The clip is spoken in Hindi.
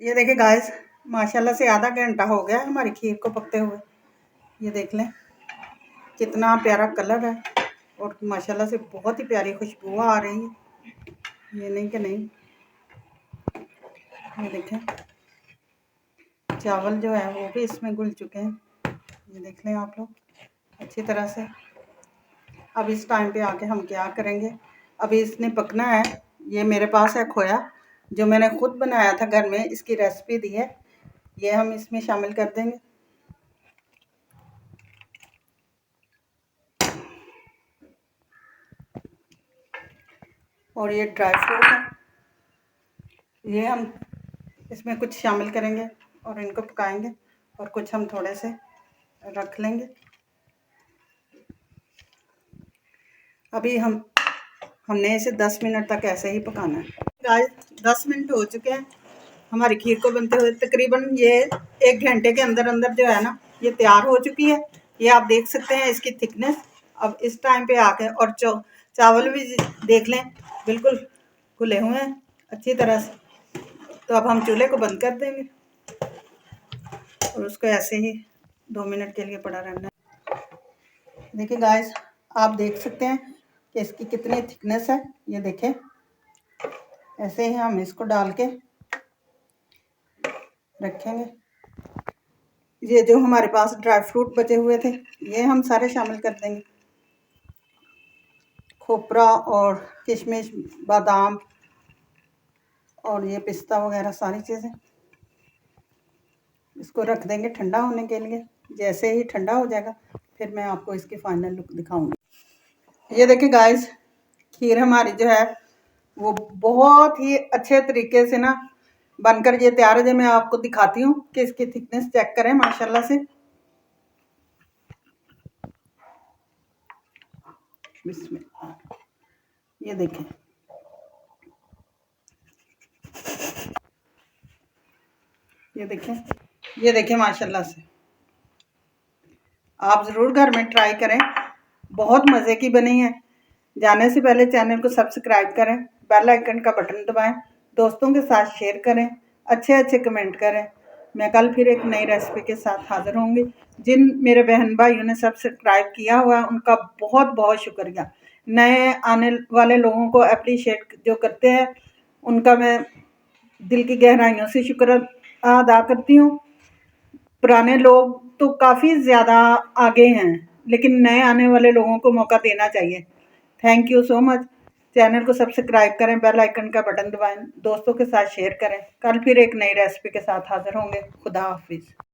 ये देखिए गाइस, माशाल्लाह से आधा घंटा हो गया है हमारी खीर को पकते हुए। ये देख लें कितना प्यारा कलर है और माशाल्लाह से बहुत ही प्यारी खुशबू आ रही है। ये नहीं कि नहीं, ये देखें चावल जो है वो भी इसमें घुल चुके हैं। ये देख लें आप लोग अच्छी तरह से। अब इस टाइम पे आके हम क्या करेंगे, अभी इसने पकना है। ये मेरे पास है खोया जो मैंने खुद बनाया था घर में, इसकी रेसिपी दी है। ये हम इसमें शामिल कर देंगे। और ये ड्राई फ्रूट है, ये हम इसमें कुछ शामिल करेंगे और इनको पकाएंगे और कुछ हम थोड़े से रख लेंगे। अभी हमने इसे 10 मिनट तक ऐसे ही पकाना है। गाइस 10 मिनट हो चुके हैं हमारी खीर को बनते हुए। तकरीबन ये 1 घंटे के अंदर अंदर जो है ना ये तैयार हो चुकी है। ये आप देख सकते हैं इसकी थिकनेस। अब इस टाइम पे आके और चावल भी देख लें बिल्कुल खुले हुए हैं अच्छी तरह से। तो अब हम चूल्हे को बंद कर देंगे और उसको ऐसे ही 2 मिनट के लिए पड़ा रहना है। देखिए गाइस, आप देख सकते हैं कि इसकी कितनी थिकनेस है। ये देखें ऐसे ही हम इसको डाल के रखेंगे। ये जो हमारे पास ड्राई फ्रूट बचे हुए थे ये हम सारे शामिल कर देंगे, खोपरा और किशमिश, बादाम और ये पिस्ता वगैरह सारी चीज़ें। इसको रख देंगे ठंडा होने के लिए। जैसे ही ठंडा हो जाएगा फिर मैं आपको इसकी फाइनल लुक दिखाऊंगी। ये देखिए गाइस, खीर हमारी जो है वो बहुत ही अच्छे तरीके से ना बनकर ये तैयार है। जो मैं आपको दिखाती हूँ कि इसकी थिकनेस चेक करें माशाल्लाह से। ये देखें, ये देखें माशाल्लाह से। आप ज़रूर घर में ट्राई करें, बहुत मज़े की बनी है। जाने से पहले चैनल को सब्सक्राइब करें, बेल आइकन का बटन दबाएं, दोस्तों के साथ शेयर करें, अच्छे अच्छे कमेंट करें। मैं कल फिर एक नई रेसिपी के साथ हाज़िर होंगी। जिन मेरे बहन भाइयों ने सब्सक्राइब किया हुआ है उनका बहुत बहुत शुक्रिया। नए आने वाले लोगों को अप्रिशिएट जो करते हैं उनका मैं दिल की गहराइयों से शुक्र अदा करती हूँ। पुराने लोग तो काफ़ी ज़्यादा आगे हैं, लेकिन नए आने वाले लोगों को मौका देना चाहिए। Thank you so much. Channel को सब्सक्राइब करें, बेल आइकन का बटन दबाएं, दोस्तों के साथ शेयर करें। कल फिर एक नई रेसिपी के साथ हाज़िर होंगे। खुदा हाफिज़।